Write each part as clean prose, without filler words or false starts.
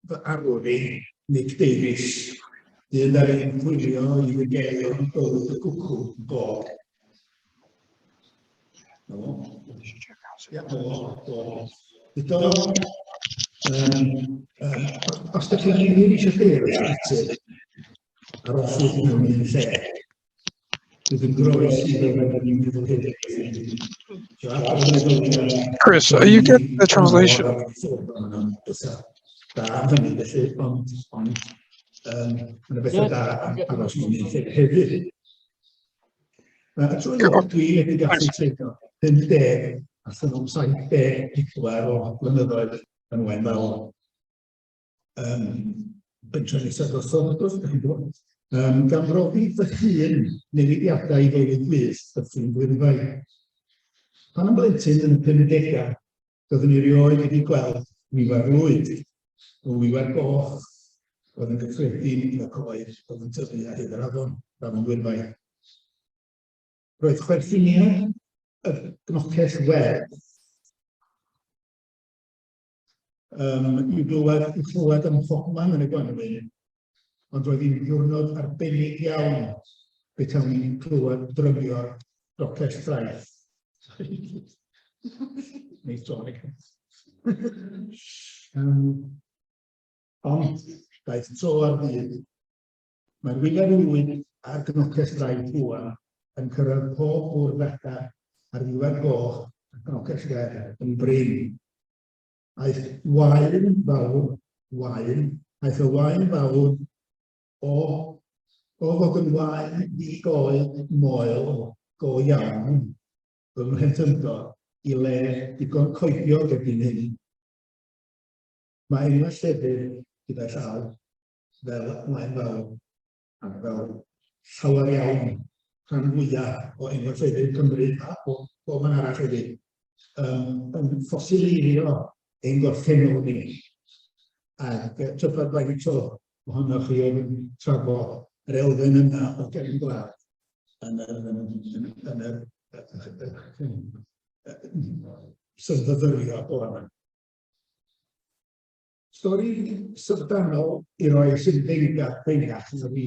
fy arwr i, Nick Davies, dyn ar ein gwylio i wygelio yn bywyd y gwcw bod. Dydo, os ydych chi'n rili eisiau ffeir ysbytydd, ar osod mewn un lle, bydd yn groes i ddod yn meddwl hefyd. Chris, are you getting the translation? Da hynny, felly, ond yna beth o da aros i ni hefyd. Y trwy lot dwi wedi gallu treiglo 50 allan o'n 70 o blynyddoedd yn wen fel bentrefnisaeth osod, wrth ydych chi'n gwybod. Gan brofi fy hun newidiadau i fywyd gwyllt Dyffryn Peris. Pan yn blentyn yn y 50au, doeddwn i rioed wedi gweld wiwer lwyd, o wiwer goch, oedd yn gyffredin y coed, oedd yn tyfu a hyd yr afon Gwynfai. Roedd chwerthiniau y gnocell werdd i'w glywed am hogman yn y Gwanwyn, ond roedd hi'n ddiwrnod arbennig iawn beth am ni'n clywed drymio'r gnocell ffraith. Neu tonic. Ond, daeth tro ar ddydd, mae'r wiler lwyd a'r gnocell ffraith hwan yn cyrraedd pob bwrdd ar ddiwedd goch a gnocell werdd yn brin. Aeth wain fawr o fod yn wain ddigoed moel go iawn fy mhentyndod i le digon coedio gyda'n hyn. Mae unwaith llefydd gyda llaw fel wain fawr ac fel llawer iawn rhan fwyaf o unwaith llefydd Cymru a bob man arall hefyd yn ffosileirio ein gorffennol ni. Ac tybed faint o ohonoch chi yn trafod yr elfen yna o gefn gwlad yn yr sefydlydd o yma. Stori syfrdanol i roi sy'n feingach na fi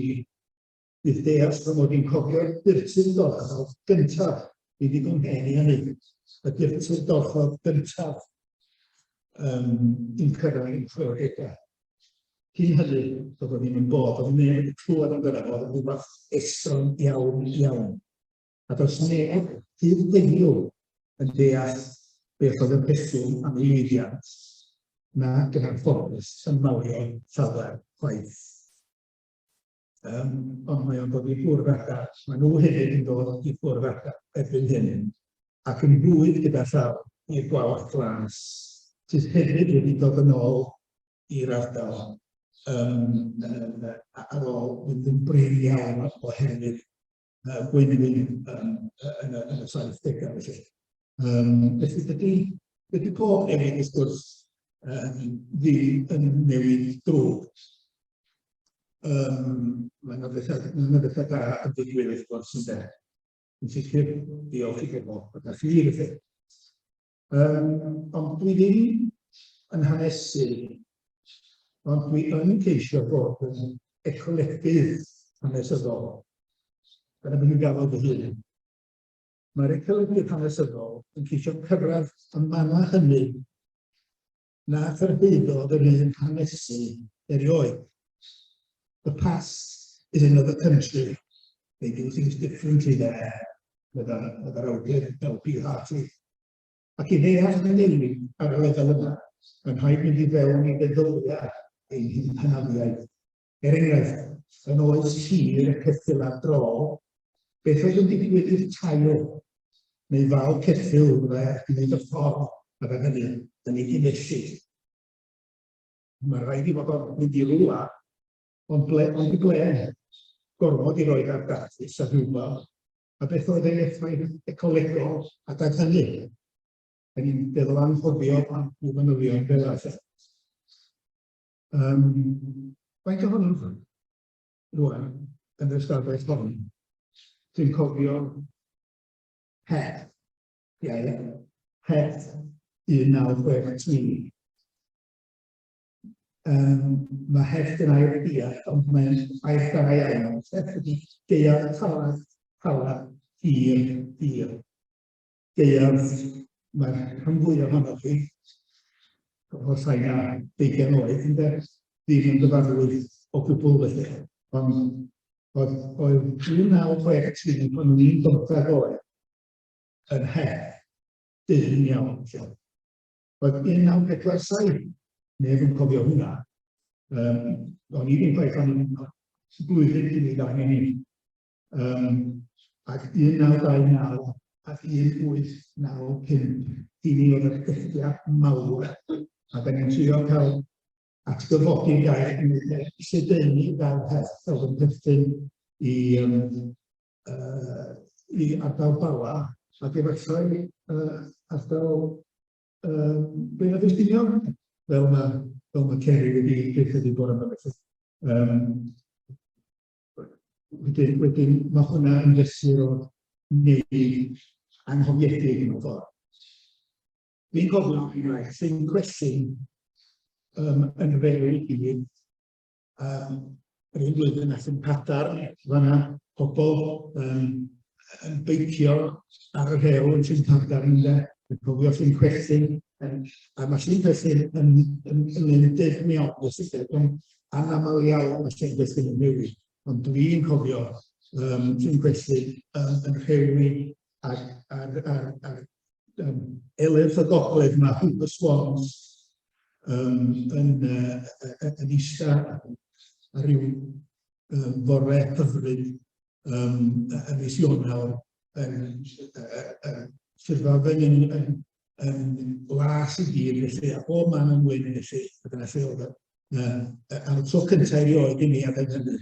bydd deall fy mod i'n cofio'r dyrtyn dorchodd gyntaf i ddigon hen i hynny. Y dyrtyn dorchodd gyntaf i'n cyrraedd i'n chwioregau. Cyn hynny, doedd ddim yn bod, oedd neb wedi clywed amdano fo, oedd yn rhywbeth estron iawn. A does neb hyd ddeiliw yn deall beth oedd y bethwm am ei lwyddiant na gyda'r ffocws yn mawio llawer chwaith. Ond mae o'n dod i ffwrdd ata, mae nhw hefyd yn dod i ffwrdd ata erbyn hyn, ac yn bwyd gyda llaw i'r gwawr glas, sydd hefyd wedi dod yn ôl i'r ardal ar ôl mynd yn brin iawn oherwydd gwynwyn yn y 70au. Felly, dydy pob newid wrth gwrs ddim yn newid drwg. Mae'n bethau da yn ddigwydd wrth gwrs ynde. Yn sicr, diolch i gyfo, byddai chi i'r efo. Ond dwi ddim yn hanesydd, ond dwi yn ceisio bod yn ecolegydd hanesyddol. Dyna beth yw'n gafod fy hun. Mae'r ecolegydd hanesyddol yn ceisio cyrraedd y manna hynny na thyrhyddodd yr un hanesu erioed. The past is another country. They do things differently there with our awdur LP Hartley. Ac i ddeall yn newid ar y lefel yma, yn rhaid mynd i fewn i feddylio ein hanafiaeth. Enghraifft, yn oes hir y ceffyl ar dro, beth oedd yn digwydd i'r tail, neu fal ceffyl fe gwneud y ffordd ar hynny yn ei gynnellu. Mae rhaid i fod o'n mynd i rwla, ond i ble gorfod i roed ar dathus a rhywbeth, a beth oedd ei effaith ecolegol adag hynny. Da ni'n feddwl anghofio am yw manylion fel allan. Faint ohono'n rwan yn yr ystafell hon, dwi'n cofio het 1963. Mae heft yn air deall, ond mae'n air da iawn. Heft ydi gaeaf cala, hir. Gaeaf, mae'r rhan fwyaf ohonoch chi, o'r sain a 20 oed, ddim yn gyfarwydd o gwbl felly. Ond oedd 1963 pan o'n i'n 15 oed yn hef dyn iawn. Oedd 1947, neb yn cofio hwnna. O'n i ddim gwaith o'n i'n blwyddyn cyn i ddau ni. Ac 1929 ac 1895, i ni oedd y gyffiad mawr. A da ni'n trio cael atgyfodi gair sydeini fel heth fel yn perthyn i ardal Bala ac efallai ardal Blaenau Ffestiniog fel mae Ceri wedi bod yma felly. Wedyn mae hwnna yn fesur o wneud anghofiedig yn o ffordd. Fi'n gofyn sy'n gwestiwn yn fel i gyd. Yr un blwyddyn allan Padar, fan'na pobl yn beicio ar y rhew yn Syn Padar ynde. Yn cofio sy'n gwestiwn, a mae sy'n gwestiwn yn lyndydd mewn, ond anaml iawn mae sy'n gwestiwn yn newid. Ond dwi'n cofio sy'n gwestiwn yn rhewi ar Elydd y Gogledd yma, Hwb y Swans, yn eista ar ryw fore hyfryd yn mis Ionawr yn ffurfofen yn las i gyd felly, a bob man yn wyn felly, a dyna lle oedd am y tro cyntaf erioed i ni a dyna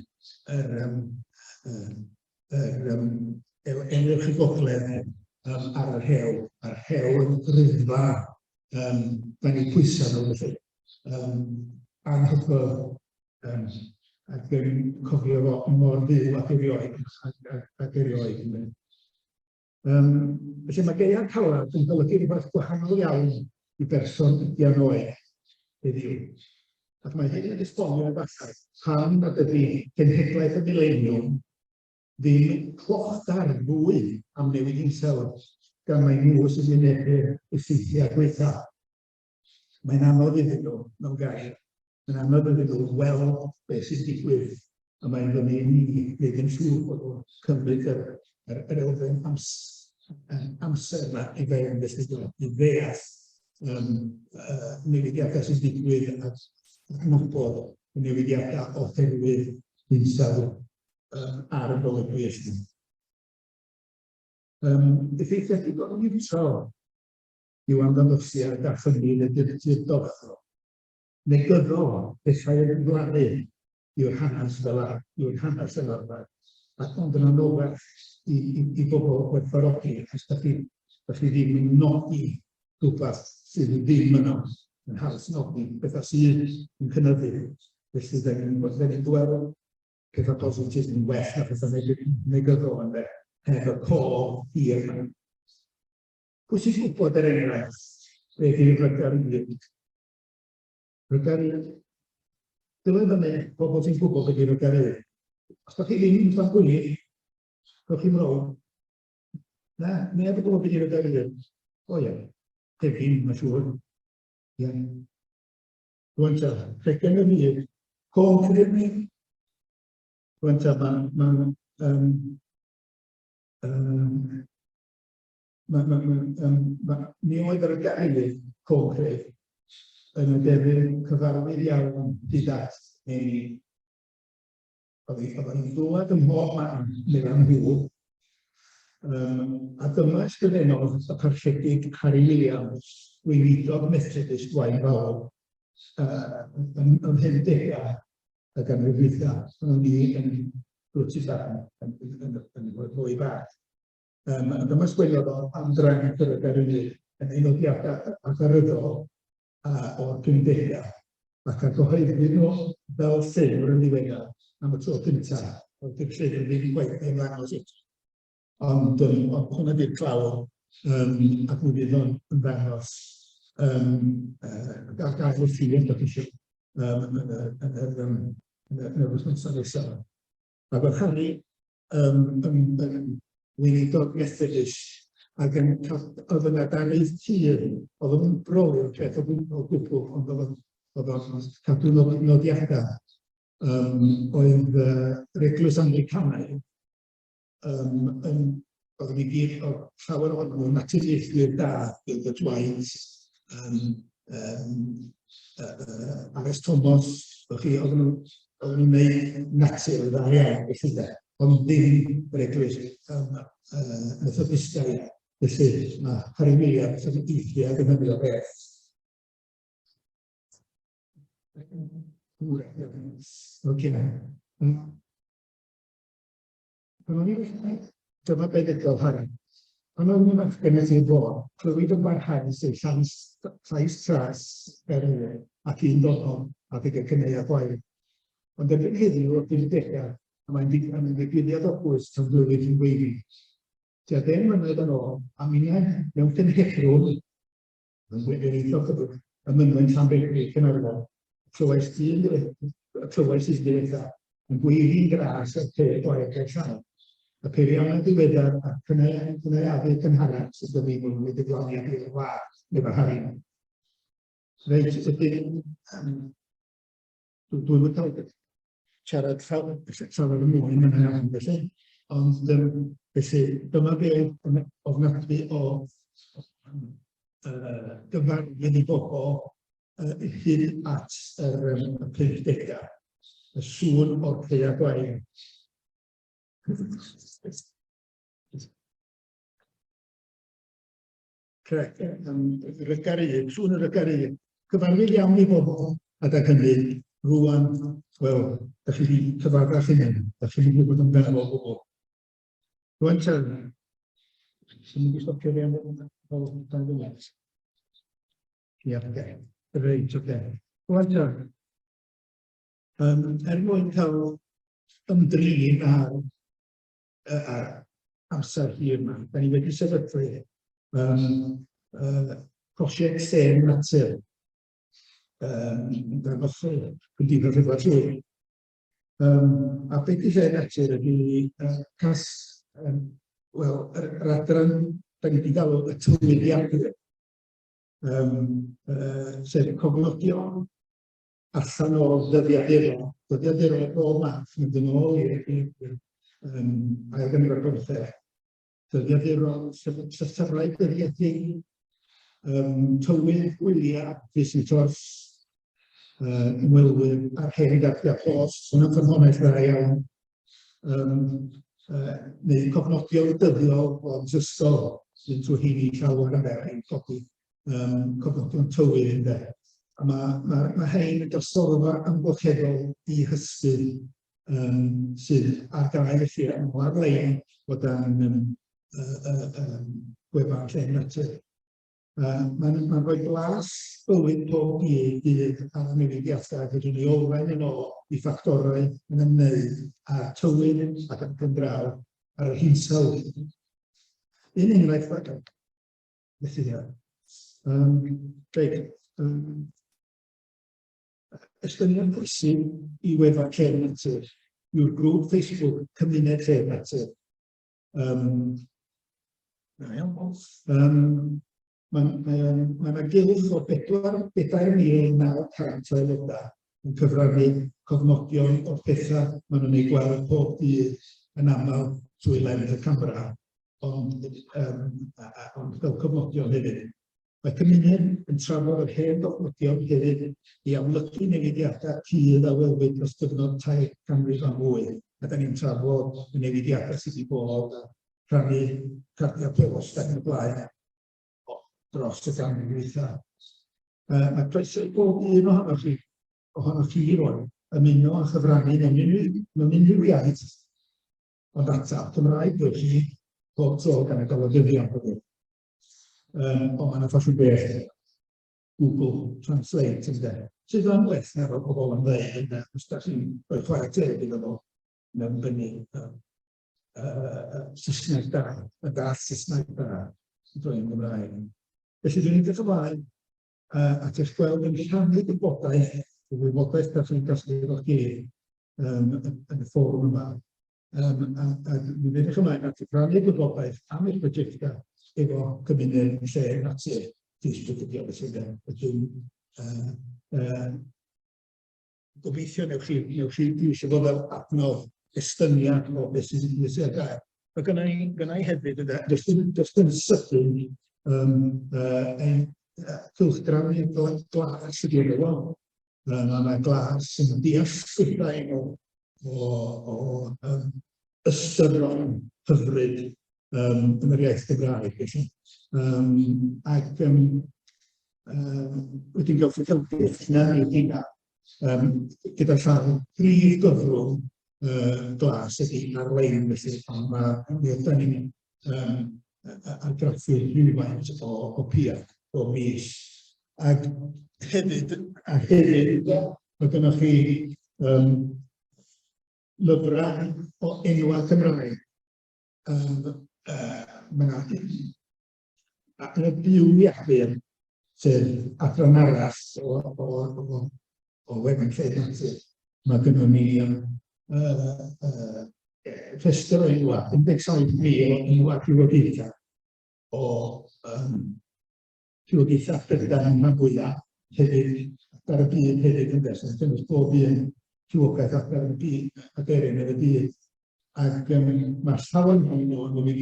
Elydd y Gogledd ar y rhew, a'r rhew yn ryddfa fan i pwysa nhw felly. Anhygoel ac yn cofio fo mor fyw ac erioed. Felly mae gaeaf calad yn golygu rhywbeth gwahanol iawn i berson 20 oed heddiw. Ac mae hyn yn esbonio efallai pan nad ydy genhedlaeth y mileniwm ddim clochda'r fwy am newid hinsawdd gan mae nhw sy'n wynebu'r effeithiau gweitha. Mae'n anodd iddyn nhw, mewn gair, mae'n anodd iddyn nhw weld beth sy'n digwydd, a mae'n fyny i ni wneud yn siŵr bod nhw'n cymryd yr elfen amser yma i fewn i ddeall newidiadau sy'n digwydd a nabod y newidiadau oherwydd hinsawdd ar y golygwy ysgwyd. Effeithiau digon niwtral yw amdanosiad a chynnydd y dyrtyr dorfol. Negyddol, bethau yn gwladu yw'r hanes fel arfer. Ac ond yn anoddach i bobl gwerthfawrogi, os da chi ddim yn nodi rhywbeth sydd ddim yn haws nodi, bethau sydd yn cynyddu. Felly, da ni'n gweld pethau positif yn well na pethau negyddol yn beth, hef y cof hir yma. Pwy sy'n gwybod enghraifft, beth yw'r rygarydd? Rygarydd, dylai fyny pobl sy'n gwybod beth yw'r rygarydd. Os da chi ddim yn fan gwyni, rhowch chi'n row. Na, neb yn gwybod beth yw'r rygarydd. O ie, hefyd, mae'n siŵr. Ie. Rwy'n ta, rhegen y myd, concrete ni. Rwy'n ta, mi oedd yr rygarydd concrete yn y defnydd cyfarwydd iawn didat neu oedd hi'n dwlad ym mhob man mewn hwyl. A dyma ysgrifennodd y parchedig Harry Williams, gweinidog Methodist Gwaun Fawr, yn 50au y ganrif dwytha. O'n i yn gwrtis yn fwy bach. Dyma sgwennodd am draeth yr rygarydd yn aelodiadau agorydol o'r 50au, ac a gyhoeddi nhw fel llyfr yn ddiweddar am y tro cyntaf, oedd y llyfr ddim gwaith yn ddangos it. Ond hwnna di'r clawr, ac mi fydd o'n ddangos ar gael wrth i yn dod eisiau yn yr wythnosau nesaf. Ac oedd Harry weinidog Methodist ac oedd yna daraith tir, oedd yn brolio'r peth o gwbl, ond oedd o'n cadw nodiadau. Oedd yr Eglwys Anglicanaidd oedd yn ei gyd o llawer ohonyn nhw naturiaethwyr da, Gilbert White, Ares Thomas, oedd nhw'n gwneud natur dda iawn, felly de, ond ddim yr Eglwys Methodistaidd, felly mae Harry Williams yn eithriad yn hynny o beth. Dyma beth edodd Harry. Ond o'n i'n gynnes i'r bod, clywed yn barhau sy'n llais tras berwyr ac un dodol a ddeg y cynnau a gwaith. Ond erbyn heddiw o'r 50au, a mae'n ddigwyddiad o bwys tan flwyddyn yn weiddi. Tua 10 mlynedd yn ôl, a miniau mewn cynhecrwn, yn weithio'r y mynwyn Llanbedri Cynarfon, clywais sy'n ddiwetha, yn gweiddi'n gras ar peth o'r llai. Y peiriannau diweddar a cynaeafu cynharach sydd yn ddim yn wedi gloniad i'r wlad neu Harry. Reit, ydyn, dwi'n mynd siarad llawer y mwy yn iawn felly, ond felly dyma beth ofnadwy o gyfarwydd i bobl hyd at y 50au, y sŵn o'r Creu Gwair. Correct. Rygaru, sŵn y rygaru. Cyfarwydd iawn i bobl, a da hynny, rwan, wel, da chi wedi cyfarfod hynny, da chi wedi bod yn benod o bobl. Rwan te, sy'n mynd i stopio fi am fel dan ddweud. Ie, reit, oce. Rwan te, mwyn cael ymdrin ar amser hir yma, da ni wedi sefydlu prosiect Llên Natur. Yn offer Cymdeithas Rhyfel Llyn. A beth i Llên Natur ydy yr adran da ni wedi galw y tywyddiadau, sef cofnodion allan o ddyddiaduron o math, mynd yn ôl i'r ail ganrif ar 15. Dyddiaduron llythyrau dyddiadu, tywydd gwyliau, visitors, ymwelwyr a'r hen dapia post, hwnna'n ffynhonell dda iawn. Neu cofnodion dyddiol o'n ystod, sy'n trwy hyn i llawer yn fer, ein codi cofnodion tywydd yn fer. A mae hein yn gysorfa amgylcheddol i hysgu sydd ar gael felly ar-lein bod yn gwefan Llên Natur. Mae'n rhoi blas bywyd pob dydd ar y newidiadau gyda ni olwen yn ôl i ffactorau yn ymwneud â tywyd ac yn gyndraw ar y Hinsawdd. Un enghraifft ac yn methudiad. Estyniad bwysig i wefan Llên Natur yw'r grŵp Facebook Cymuned Llên Natur. Mae'n gylch o 4,900 aelodau yn cyfrannu cofnodion o'r pethau maen nhw'n ei gweld pob dydd yn aml trwy lens y camera, ond fel cofnodion hefyd. Mae cymuned yn trafod yr hen gofnodion hefyd i amlygu newidiadau cudd a welwyd dros gyfnod 2 ganrif a mwy. A da ni'n trafod y newidiadau sydd wedi bod a rhannu cardiau post ac yn y blaen dros y ganrif dwytha. Mae croeso i bob un ohonoch chi roedd ymuno a chyfrannu mewn unrhyw iaith, ond ateb Cymraeg yw'r chi pob tro gan y golygyddion. Ond mae'n ffasiwn beth Google Translate ynde. Sydd yn well na fel pobl yn dweud, os da chi'n rhoi chwarae teg iddo fo, mewn bynnu Saesneg da, y dall Saesneg da, sy'n drwy'n Gymraeg. Felly dwi'n edrych ymlaen at eich gweld yn rhannu gwybodaeth y wybodaeth da chi'n gasglu efo'ch gilydd yn y fforwm yma. A mi fydd eich ymlaen at rannu gwybodaeth am eich prosiectau efo cymuned lle natur Facebook ydi o felly gobeithio newch chi eisiau fod ar adnodd estyniad o beth sy'n ei gael. Mae gynna i hefyd jyst yn sydyn cylchgrawn i'r glas ydi yn ymwneud. Mae glas yn dealltwrain o ystydron hyfryd yn yr iaith Gymraeg. Ac wedyn gewch chi helpu na i hynna gyda'r llawn prif gyfrwng glas ydy ar-lein felly, ond mi ydyn ni'n argraffu rhywfaint o piau o mis. Ac hefyd, mae gennych chi lyfrau o enwau Cymraeg. Yn y byw iachfyr, sef adran arall o wefan lle natur, mae gennym ni rhestr o enwau, 17,000 o enwau rhywogaethau o rhywogaethau Prydain a fwyaf hefyd ar y byd hefyd yn des. Dyna bob un rhywogaeth ar y byd aderyn yn y byd. Ac mae llawn hwn o'n mynd i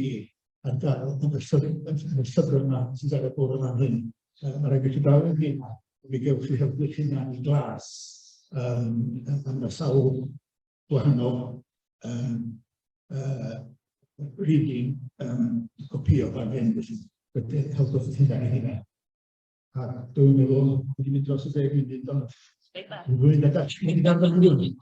ar gael yn y llyfr yma sydd ar y bwrdd yma hyn. Mae rhaid i chi dal yn hyn, mi gewch chi helpu hynna i glas am y sawl gwahanol reading copio fan hyn, felly helpwch hynna i hynna. A dwi'n meddwl, wedi mynd dros y 10 munud, ond rwy'n edrych mynd ar fy ngwyn.